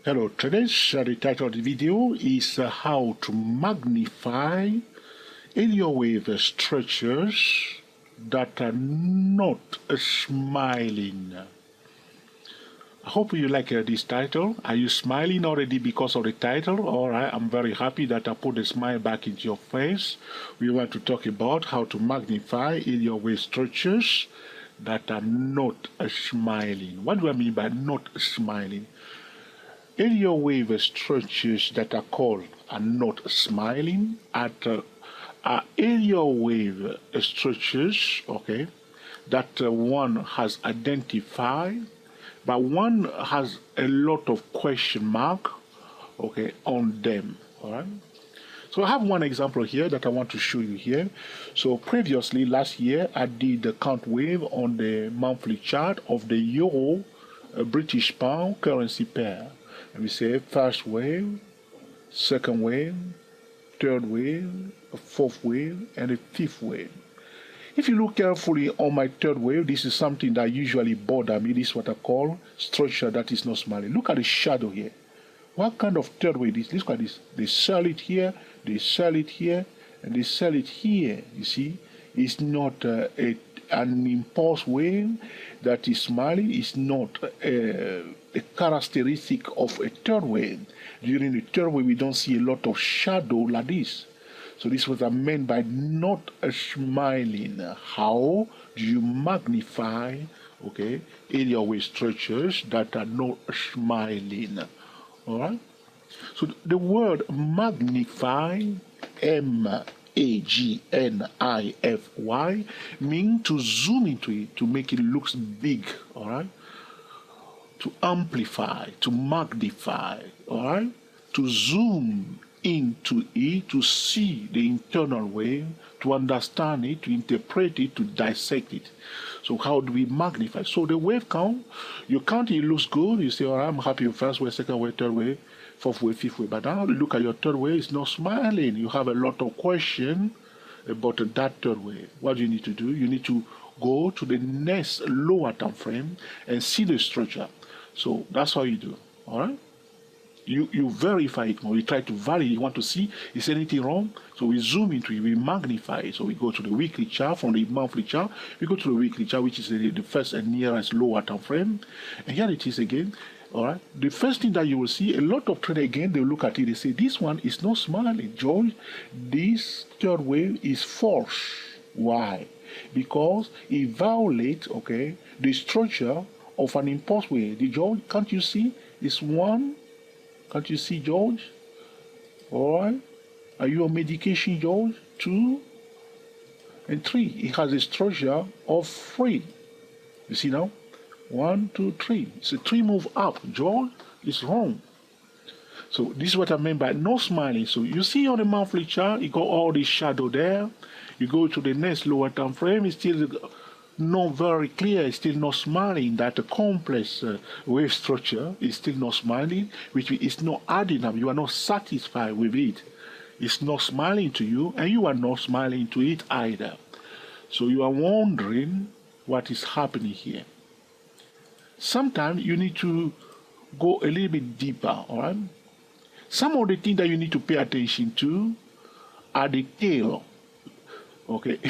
Hello traders, the title of the video is how to magnify area wave structures that are not smiling. I hope you like this title. Are you smiling already because of the title? Alright, I'm very happy that I put a smile back into your face. We want to talk about how to magnify area wave structures that are not smiling. What do I mean by not smiling? Area wave structures that are called are not smiling are area wave structures, okay, that one has identified, but one has a lot of question mark, okay, on them. All right. So I have one example here that I want to show you here. So previously, last year, I did the count wave on the monthly chart of the euro British pound currency pair. And we say first wave, second wave, third wave, a fourth wave, and a fifth wave. If you look carefully on my third wave, this is something that usually bothers me. This is what I call structure that is not smiling. Look at the shadow here. What kind of third wave is this? Look at this. They sell it here, they sell it here, and they sell it here. You see, it's not an impulse wave that is smiling. It's not a characteristic of a third wave. During the third wave, we don't see a lot of shadow like this. So this is what I meant by not smiling. How do you magnify, okay, area wave structures that are not smiling? All right. So the word magnify, magnify, means to zoom into it, to make it look big. All right. To amplify, to magnify. All right. To zoom into it, to see the internal wave, to understand it, to interpret it, to dissect it. So how do we magnify? So the wave count, you count it looks good, you say, all right, I'm happy with first wave, second wave, third wave, fourth wave, fifth wave. But now look at your third wave, it's not smiling. You have a lot of questions about that third wave. What do you need to do? You need to go to the next lower time frame and see the structure. So that's how you do, all right? You verify it more. You try to validate. You want to see, is anything wrong? So we zoom into it, we magnify it. So we go to the weekly chart from the monthly chart. We go to the weekly chart, which is the first and nearest lower time frame. And here it is again. All right. The first thing that you will see, a lot of traders again, they look at it, they say, this one is not smiling. George, this third wave is false. Why? Because it violates, okay, the structure of an impulse wave. The George, can't you see? It's one. Can't you see, George? All right. Are you on medication, George? 2 and 3. It has a structure of 3. You see now? 1, 2, 3. It's a 3 move up. George, it's wrong. So this is what I meant by no smiling. So you see on the monthly chart, you got all this shadow there. You go to the next lower time frame, it's still not very clear, it's still not smiling. That the complex wave structure is still not smiling, which is not adding up. You are not satisfied with it. It's not smiling to you, and you are not smiling to it either. So you are wondering what is happening here. Sometimes you need to go a little bit deeper, all right? Some of the things that you need to pay attention to are the tail, okay?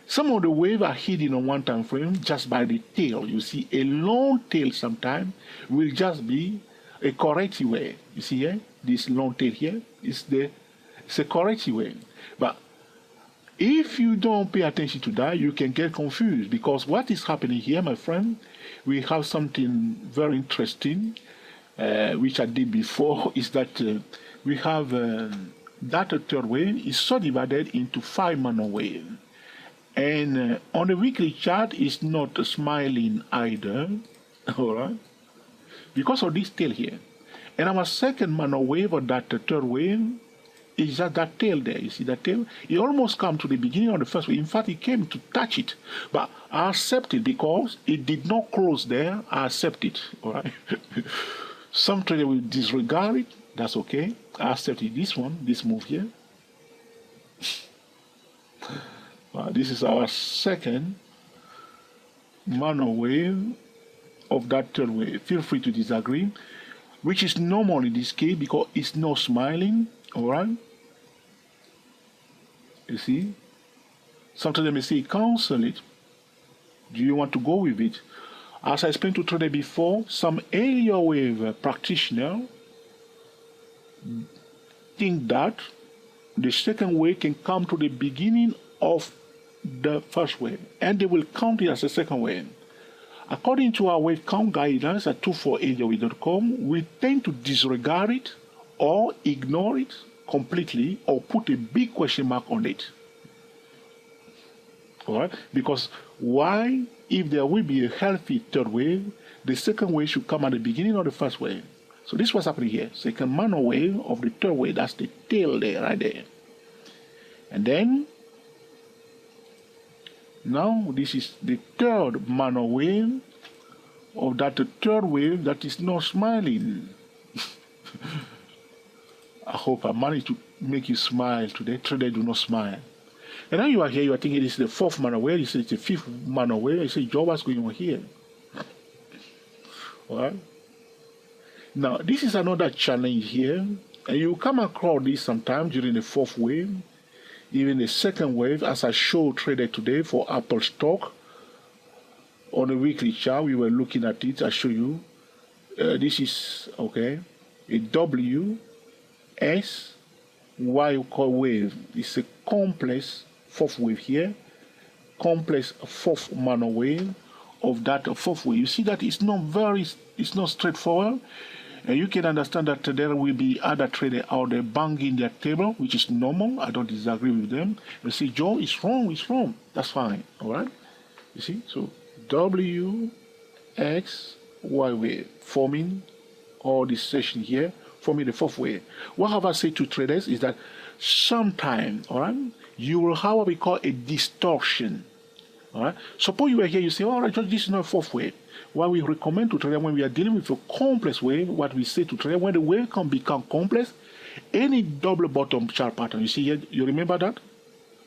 Some of the waves are hidden on one time frame just by the tail. You see, a long tail sometimes will just be a corrective wave. You see here, this long tail here is it's a corrective wave. But if you don't pay attention to that, you can get confused, because what is happening here, my friend, we have something very interesting, which I did before, is that we have that third wave is subdivided into 5 minor waves. And on the weekly chart, it's not smiling either, all right, because of this tail here. And our second minor wave, or that third wave, is just that tail there. You see that tail? It almost come to the beginning of the first wave. In fact, it came to touch it. But I accept it because it did not close there. I accept it, all right? Some trader will disregard it. That's okay. I accept it. This one, this move here. This is our second minor wave of that third wave. Feel free to disagree. which is normal in this case because it's not smiling, all right? You see? Sometimes they may say, cancel it. Do you want to go with it? As I explained to trader before, some area wave practitioner think that the second wave can come to the beginning of the first wave, and they will count it as a second wave. According to our wave count guidance at 248away.com, we tend to disregard it or ignore it completely or put a big question mark on it. All right? Because why, if there will be a healthy third wave, the second wave should come at the beginning of the first wave. So this was happening here. Second minor wave of the third wave, that's the tail there, right there. And then, now this is the third minor wave of that third wave that is not smiling. I hope I managed to make you smile today. Today, do not smile. And now you are here, you are thinking this is the fourth minor wave, you say it's the fifth minor wave, you say, Joe, what's going on here? All right? Now, this is another challenge here, and you come across this sometime during the fourth wave, even the second wave, as I showed trader today for Apple stock. On a weekly chart, we were looking at it, I show you. This is, okay, a W, S, Y wave. It's a complex fourth wave here, complex fourth minor wave of that fourth wave. You see that it's not straightforward. And you can understand that there will be other traders out there banging their table, which is normal. I don't disagree with them. They say, Joe, it's wrong, it's wrong. That's fine, all right? You see, so W, X, Y wave forming all this session here, forming the fourth wave. What have I said to traders is that sometime, all right, you will have what we call a distortion. All right. Suppose you are here, you say, all right, this is not a fourth wave. What we recommend to traders when we are dealing with a complex wave, what we say to traders, when the wave can become complex, any double bottom chart pattern, you see here, you remember that?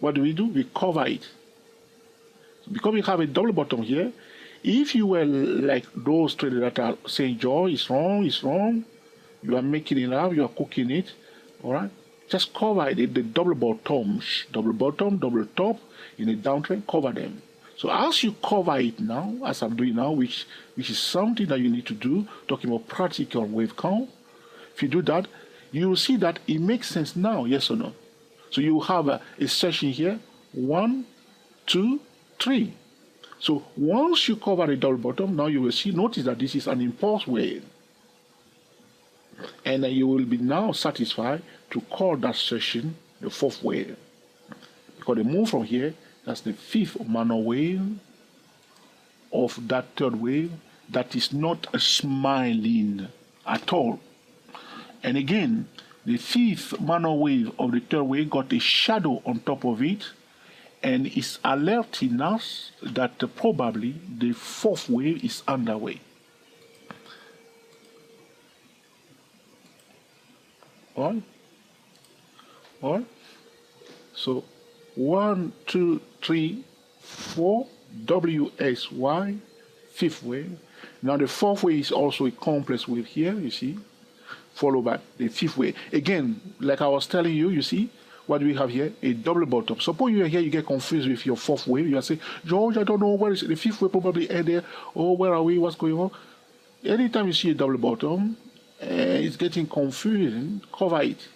What do? We cover it. Because we have a double bottom here, if you were like those traders that are saying, Joe, it's wrong, you are making it up, you are cooking it, all right? Just cover it, the double bottoms, double bottom, double top, in a downtrend, cover them. So as you cover it now, as I'm doing now, which is something that you need to do, talking about practical wave count, if you do that, you will see that it makes sense now, yes or no? So you have a session here, 1, 2, 3. So once you cover the double bottom, now you will see, notice that this is an impulse wave. And you will be now satisfied to call that session the fourth wave. Because the move from here, that's the fifth minor wave of that third wave that is not smiling at all. And again, the fifth minor wave of the third wave got a shadow on top of it, and is alerting us that probably the fourth wave is underway. All right. So 1, 2, 3, 4, WSY, fifth wave. Now the fourth wave is also a complex wave here, you see, followed by the fifth wave. Again, like I was telling you, you see, what do we have here? A double bottom. Suppose you are here, you get confused with your fourth wave. You are saying, George, I don't know, where is it? The fifth wave probably end there. Oh, where are we? What's going on? Anytime you see a double bottom, it's getting confusing, cover it.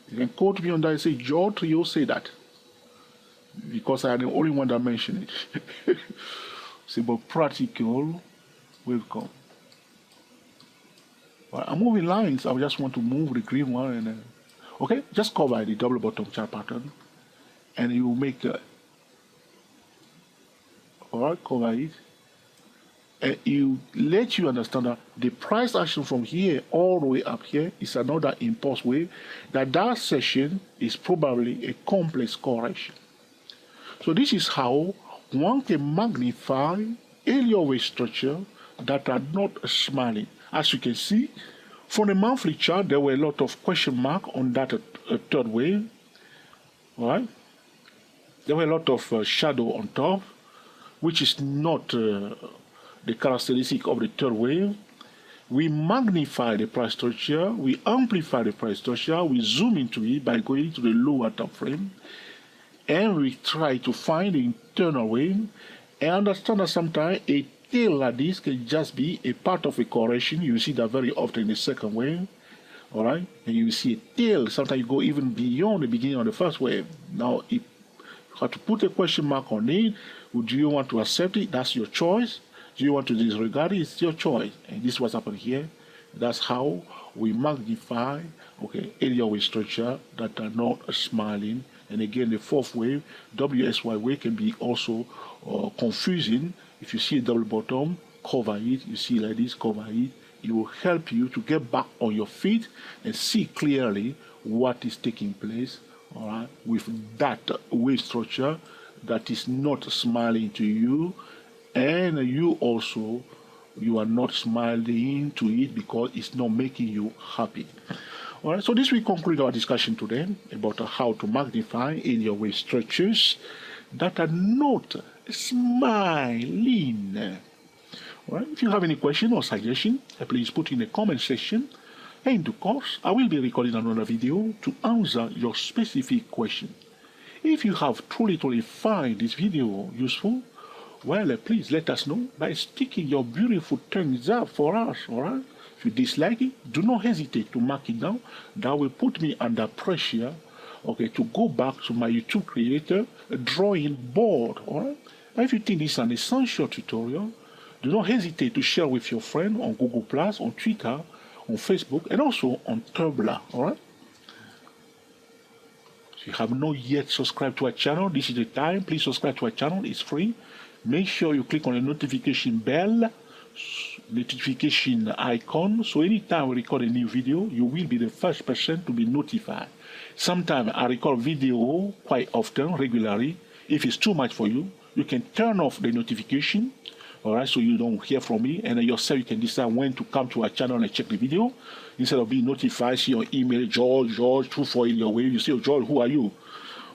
You can quote me on that and say, George, you say that. Because I am the only one that mentioned it. It's about practical wave count. Well, I'm moving lines. I just want to move the green one. And okay, just cover the double bottom chart pattern. And you make, all right, cover it. And you let you understand that the price action from here all the way up here is another impulse wave, that session is probably a complex correction. So this is how one can magnify Elliott wave structure that are not smiling. As you can see, from the monthly chart, there were a lot of question mark on that third wave. All right? There were a lot of shadow on top, which is not the characteristic of the third wave. We magnify the price structure, we amplify the price structure, we zoom into it by going to the lower time frame, and we try to find the internal wave. And understand that sometimes a tail like this can just be a part of a correction. You see that very often in the second wave. All right, and you see a tail. Sometimes you go even beyond the beginning of the first wave. Now, if you have to put a question mark on it, do you want to accept it? That's your choice. Do you want to disregard it? It's your choice. And this is what's happening here. That's how we magnify, okay, area wave structure that are not smiling. And again, the fourth wave, WSY wave, can be also confusing. If you see a double bottom, cover it. You see like this, cover it. It will help you to get back on your feet and see clearly what is taking place, all right, with that wave structure that is not smiling to you, and you also, you are not smiling to it because it's not making you happy. All right, so this will conclude our discussion today about how to magnify in your wave structures that are not smiling. All right, if you have any question or suggestion, please put in the comment section. And in due course, I will be recording another video to answer your specific question. If you have truly find this video useful, well, please let us know by sticking your beautiful thumbs up for us, all right? If you dislike it, do not hesitate to mark it down. That will put me under pressure, okay, to go back to my YouTube creator drawing board, all right? And if you think this is an essential tutorial, do not hesitate to share with your friend on Google+, on Twitter, on Facebook, and also on Tumblr, all right? If you have not yet subscribed to our channel, this is the time. Please subscribe to our channel. It's free. Make sure you click on the notification bell, notification icon, so anytime we record a new video, you will be the first person to be notified. Sometimes I record video quite often, regularly. If it's too much for you, you can turn off the notification, all right, so you don't hear from me, and then yourself you can decide when to come to our channel and check the video. Instead of being notified, see your email, George 248 your way, you say, oh, George, who are you?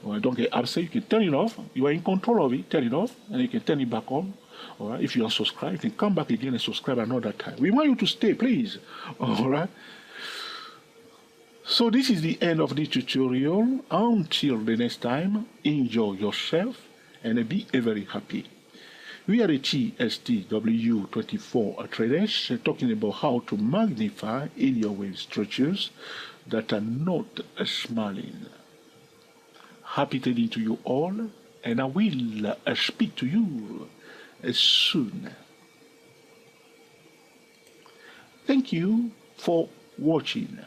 Or don't get upset, you can turn it off. You are in control of it, turn it off, and you can turn it back on. All right, if you are subscribed, you can come back again and subscribe another time. We want you to stay, please. All right. So this is the end of this tutorial. Until the next time, enjoy yourself and be very happy. We are the TSTW24 traders talking about how to magnify area wave structures that are not smiling. Happy trading to you all, and I will speak to you soon. Thank you for watching.